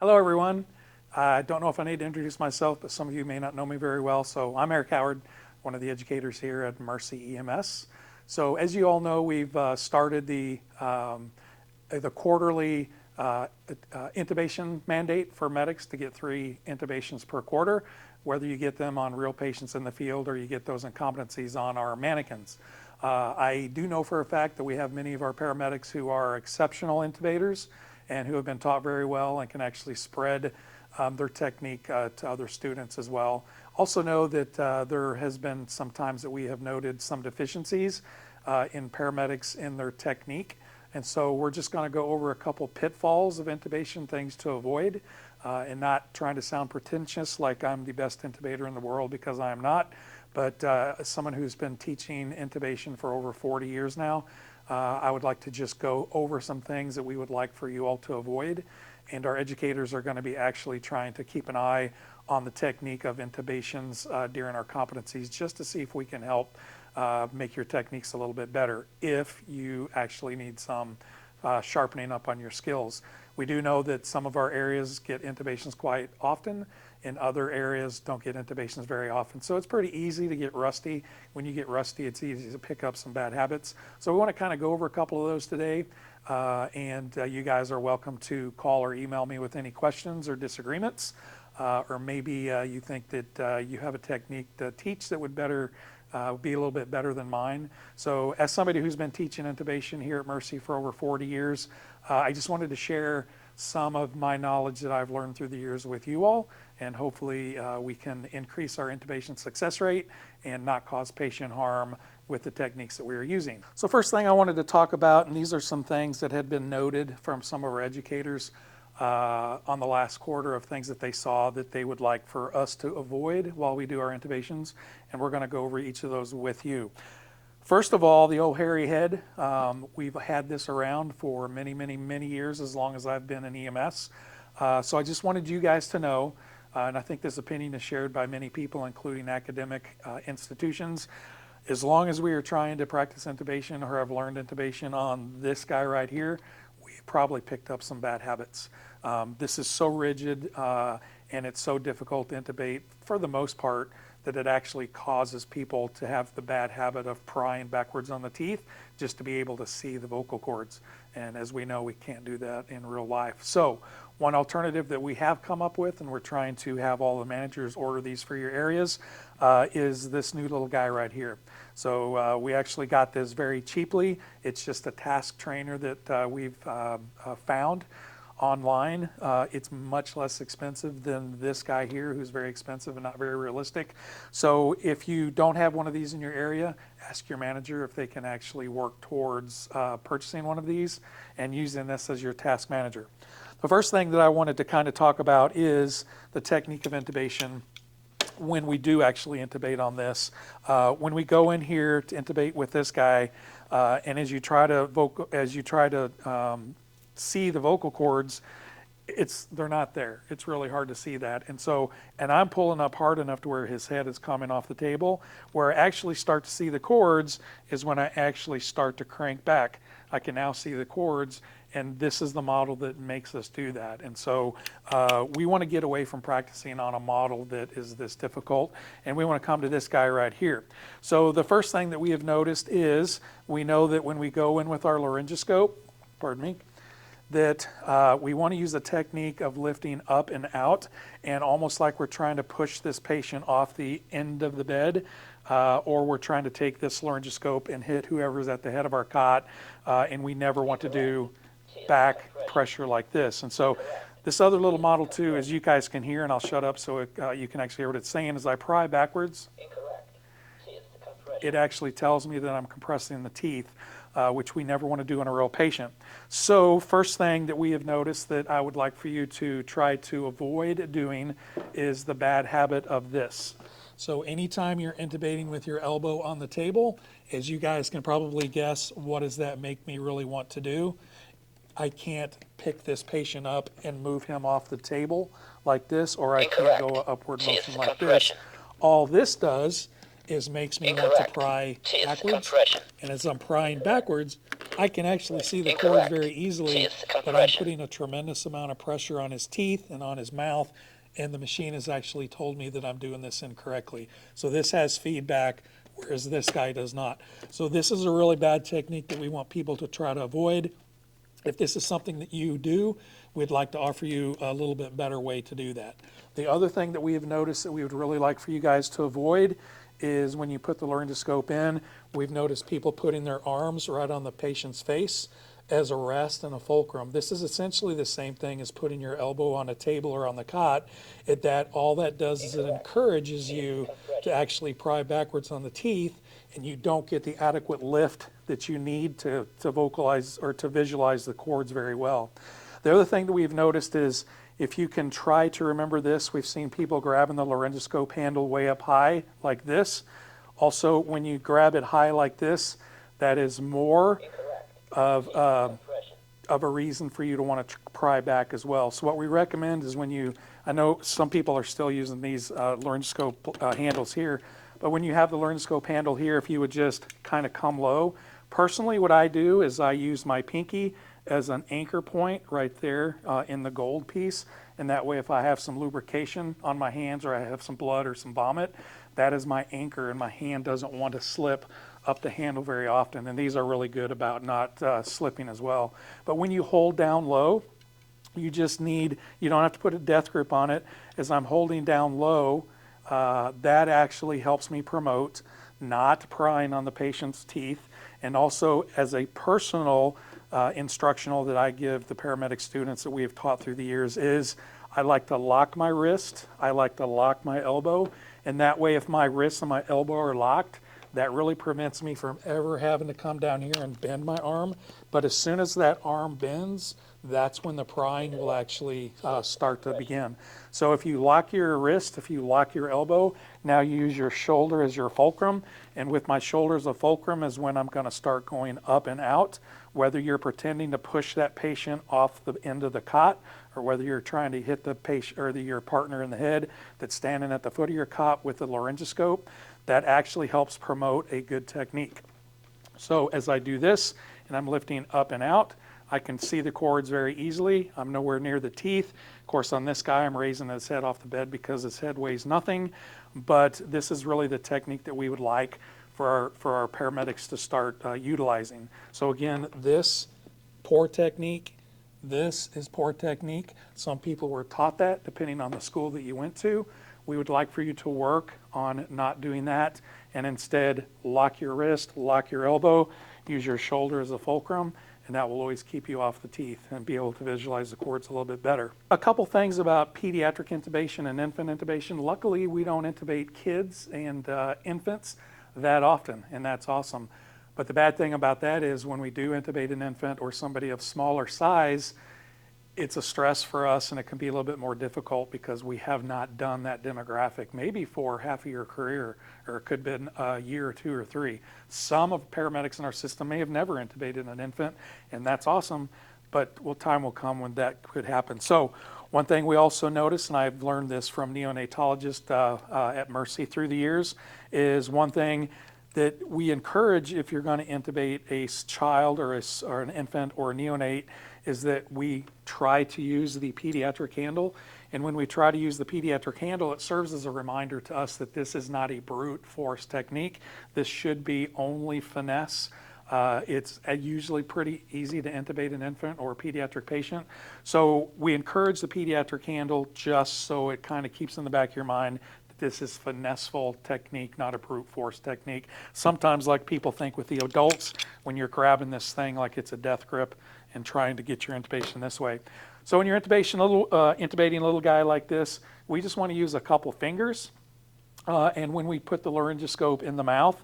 Hello, everyone. I don't know if I need to introduce myself, but some of you may not know me very well. So I'm Eric Howard, one of the educators here at Mercy EMS. So as you all know, we've started the quarterly intubation mandate for medics to get 3 intubations per quarter, whether you get them on real patients in the field or you get those incompetencies on our mannequins. I do know for a fact that we have many of our paramedics who are exceptional intubators and who have been taught very well and can actually spread their technique to other students as well. Also know that there has been some times that we have noted some deficiencies in paramedics in their technique. And so we're just going to go over a couple pitfalls of intubation, things to avoid, and not trying to sound pretentious like I'm the best intubator in the world, because I am not. But as someone who's been teaching intubation for over 40 years now, I would like to just go over some things that we would like for you all to avoid. And our educators are going to be actually trying to keep an eye on the technique of intubations during our competencies, just to see if we can help make your techniques a little bit better if you actually need some sharpening up on your skills. We do know that some of our areas get intubations quite often, and other areas don't get intubations very often. So it's pretty easy to get rusty. When you get rusty, it's easy to pick up some bad habits. So we want to kind of go over a couple of those today. And you guys are welcome to call or email me with any questions or disagreements. Or maybe you think that you have a technique to teach that would be a little bit better than mine. So as somebody who's been teaching intubation here at Mercy for over 40 years, I just wanted to share some of my knowledge that I've learned through the years with you all, and hopefully we can increase our intubation success rate and not cause patient harm with the techniques that we are using. So first thing I wanted to talk about, and these are some things that had been noted from some of our educators on the last quarter of things that they saw that they would like for us to avoid while we do our intubations, and we're going to go over each of those with you. First of all, the old hairy head. We've had this around for many, many, many years, as long as I've been in EMS. So I just wanted you guys to know, and I think this opinion is shared by many people, including academic institutions. As long as we are trying to practice intubation or have learned intubation on this guy right here, we probably picked up some bad habits. This is so rigid and it's so difficult to intubate for the most part that it actually causes people to have the bad habit of prying backwards on the teeth just to be able to see the vocal cords. And as we know, we can't do that in real life. So one alternative that we have come up with, and we're trying to have all the managers order these for your areas, is this new little guy right here. So we actually got this very cheaply. It's just a task trainer that we've found online. It's much less expensive than this guy here, who's very expensive and not very realistic. So if you don't have one of these in your area, ask your manager if they can actually work towards purchasing one of these and using this as your task manager. The first thing that I wanted to kind of talk about is the technique of intubation when we do actually intubate on this. When we go in here to intubate with this guy, and as you try to see the vocal cords, they're not there. It's really hard to see that. And I'm pulling up hard enough to where his head is coming off the table. Where I actually start to see the cords is when I actually start to crank back. I can now see the cords, and this is the model that makes us do that. And so we want to get away from practicing on a model that is this difficult, and we want to come to this guy right here. So the first thing that we have noticed is we know that when we go in with our laryngoscope, pardon me, that we want to use the technique of lifting up and out, and almost like we're trying to push this patient off the end of the bed, or we're trying to take this laryngoscope and hit whoever's at the head of our cot, and we never want to do back pressure like this. And so this other little model too, as you guys can hear, and I'll shut up so you can actually hear what it's saying, as I pry backwards, it actually tells me that I'm compressing the teeth, which we never want to do in a real patient. So first thing that we have noticed that I would like for you to try to avoid doing is the bad habit of this. So anytime you're intubating with your elbow on the table, as you guys can probably guess, what does that make me really want to do? I can't pick this patient up and move him off the table like this, or I can't go upward motion like this. All this does is makes me want to pry backwards, and as I'm prying backwards, I can actually see the cords very easily, but I'm putting a tremendous amount of pressure on his teeth and on his mouth, and the machine has actually told me that I'm doing this incorrectly. So this has feedback, whereas this guy does not. So this is a really bad technique that we want people to try to avoid. If this is something that you do, we'd like to offer you a little bit better way to do that. The other thing that we have noticed that we would really like for you guys to avoid is when you put the laryngoscope in, we've noticed people putting their arms right on the patient's face as a rest and a fulcrum. This is essentially the same thing as putting your elbow on a table or on the cot. All that does is it encourages you to actually pry backwards on the teeth, and you don't get the adequate lift that you need to vocalize or to visualize the cords very well. The other thing that we've noticed is if you can try to remember this, we've seen people grabbing the laryngoscope handle way up high like this. Also, when you grab it high like this, that is more of a reason for you to want to pry back as well. So what we recommend is I know some people are still using these laryngoscope handles here, but when you have the laryngoscope handle here, if you would just kind of come low. Personally, what I do is I use my pinky as an anchor point right there in the gold piece, and that way if I have some lubrication on my hands or I have some blood or some vomit, that is my anchor, and my hand doesn't want to slip up the handle very often, and these are really good about not slipping as well. But when you hold down low, you don't have to put a death grip on it. As I'm holding down low, that actually helps me promote not prying on the patient's teeth. And also, as a personal instructional that I give the paramedic students that we have taught through the years, is I like to lock my wrist, I like to lock my elbow, and that way if my wrist and my elbow are locked, that really prevents me from ever having to come down here and bend my arm. But as soon as that arm bends, that's when the prying will actually start to begin. So if you lock your wrist, if you lock your elbow, now you use your shoulder as your fulcrum, and with my shoulder as a fulcrum is when I'm going to start going up and out, whether you're pretending to push that patient off the end of the cot or whether you're trying to hit the patient or your partner in the head that's standing at the foot of your cot with the laryngoscope. That actually helps promote a good technique. So as I do this and I'm lifting up and out, I can see the cords very easily. I'm nowhere near the teeth. Of course, on this guy, I'm raising his head off the bed because his head weighs nothing. But this is really the technique that we would like for our paramedics to start utilizing. So again, this poor technique, this is poor technique. Some people were taught that depending on the school that you went to. We would like for you to work on not doing that and instead lock your wrist, lock your elbow, use your shoulder as a fulcrum, and that will always keep you off the teeth and be able to visualize the cords a little bit better. A couple things about pediatric intubation and infant intubation. Luckily, we don't intubate kids and infants that often, and that's awesome. But the bad thing about that is when we do intubate an infant or somebody of smaller size, it's a stress for us, and it can be a little bit more difficult because we have not done that demographic maybe for half of your career, or it could have been a year or two or three. Some of paramedics in our system may have never intubated an infant, and that's awesome, but time will come when that could happen. So one thing we also notice, and I've learned this from neonatologists at Mercy through the years, is one thing that we encourage if you're going to intubate a child or an infant or a neonate is that we try to use the pediatric handle. And when we try to use the pediatric handle, it serves as a reminder to us that this is not a brute force technique. This should be only finesse. It's usually pretty easy to intubate an infant or a pediatric patient. So we encourage the pediatric handle just so it kind of keeps in the back of your mind that this is finesseful technique, not a brute force technique. Sometimes, like people think with the adults, when you're grabbing this thing like it's a death grip and trying to get your intubation this way. So when you're intubating a little guy like this, we just want to use a couple fingers. And when we put the laryngoscope in the mouth,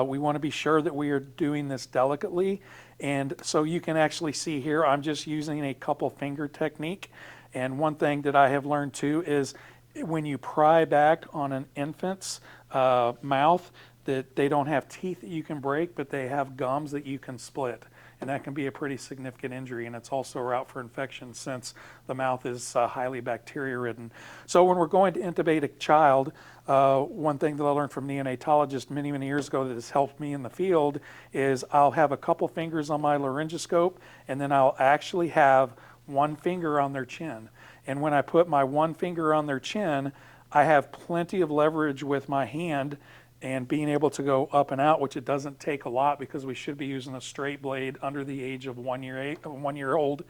we want to be sure that we are doing this delicately. And so you can actually see here, I'm just using a couple finger technique. And one thing that I have learned too is when you pry back on an infant's mouth, that they don't have teeth that you can break, but they have gums that you can split. And that can be a pretty significant injury, and it's also a route for infection since the mouth is highly bacteria ridden. So when we're going to intubate a child, one thing that I learned from neonatologists many, many years ago that has helped me in the field is I'll have a couple fingers on my laryngoscope, and then I'll actually have one finger on their chin. And when I put my one finger on their chin, I have plenty of leverage with my hand and being able to go up and out, which it doesn't take a lot because we should be using a straight blade under the age of 1 year old.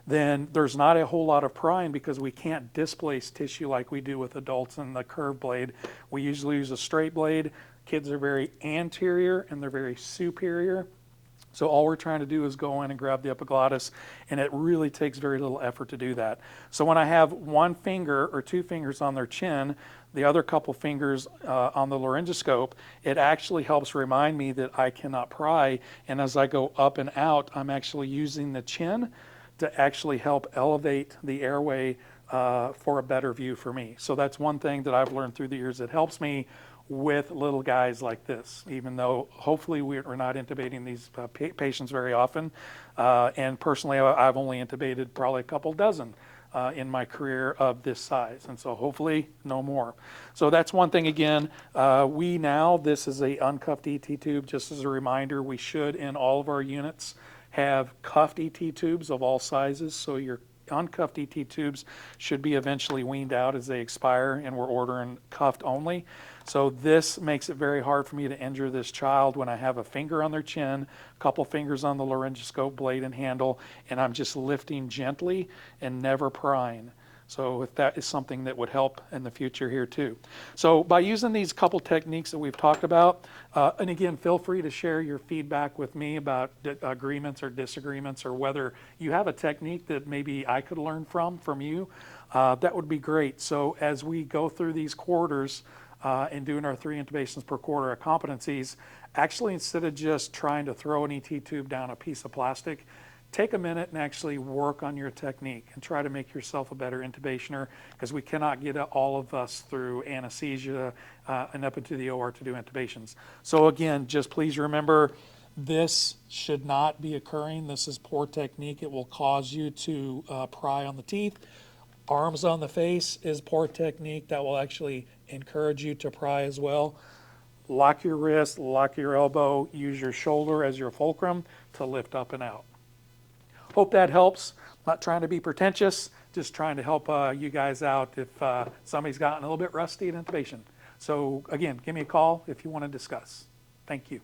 Then there's not a whole lot of prying because we can't displace tissue like we do with adults in the curved blade. We usually use a straight blade. Kids are very anterior and they're very superior. So all we're trying to do is go in and grab the epiglottis, and it really takes very little effort to do that. So when I have one finger or two fingers on their chin, the other couple fingers on the laryngoscope, it actually helps remind me that I cannot pry. And as I go up and out, I'm actually using the chin to actually help elevate the airway for a better view for me. So that's one thing that I've learned through the years that helps me with little guys like this, even though hopefully we're not intubating these patients very often. And personally, I've only intubated probably a couple dozen in my career of this size. And so hopefully no more. So that's one thing again. This is a uncuffed ET tube. Just as a reminder, we should in all of our units have cuffed ET tubes of all sizes. So your uncuffed ET tubes should be eventually weaned out as they expire, and we're ordering cuffed only. So this makes it very hard for me to injure this child when I have a finger on their chin, a couple fingers on the laryngoscope blade and handle, and I'm just lifting gently and never prying. So if that is something that would help in the future here too. So by using these couple techniques that we've talked about, and again, feel free to share your feedback with me about agreements or disagreements, or whether you have a technique that maybe I could learn from you, that would be great. So as we go through these quarters and doing our 3 intubations per quarter of competencies, actually instead of just trying to throw an ET tube down a piece of plastic, take a minute and actually work on your technique and try to make yourself a better intubationer, because we cannot get all of us through anesthesia and up into the OR to do intubations. So again, just please remember, this should not be occurring. This is poor technique. It will cause you to pry on the teeth. Arms on the face is poor technique. That will actually encourage you to pry as well. Lock your wrist, lock your elbow, use your shoulder as your fulcrum to lift up and out. Hope that helps. Not trying to be pretentious, just trying to help you guys out if somebody's gotten a little bit rusty at intubation. So again, give me a call if you want to discuss. Thank you.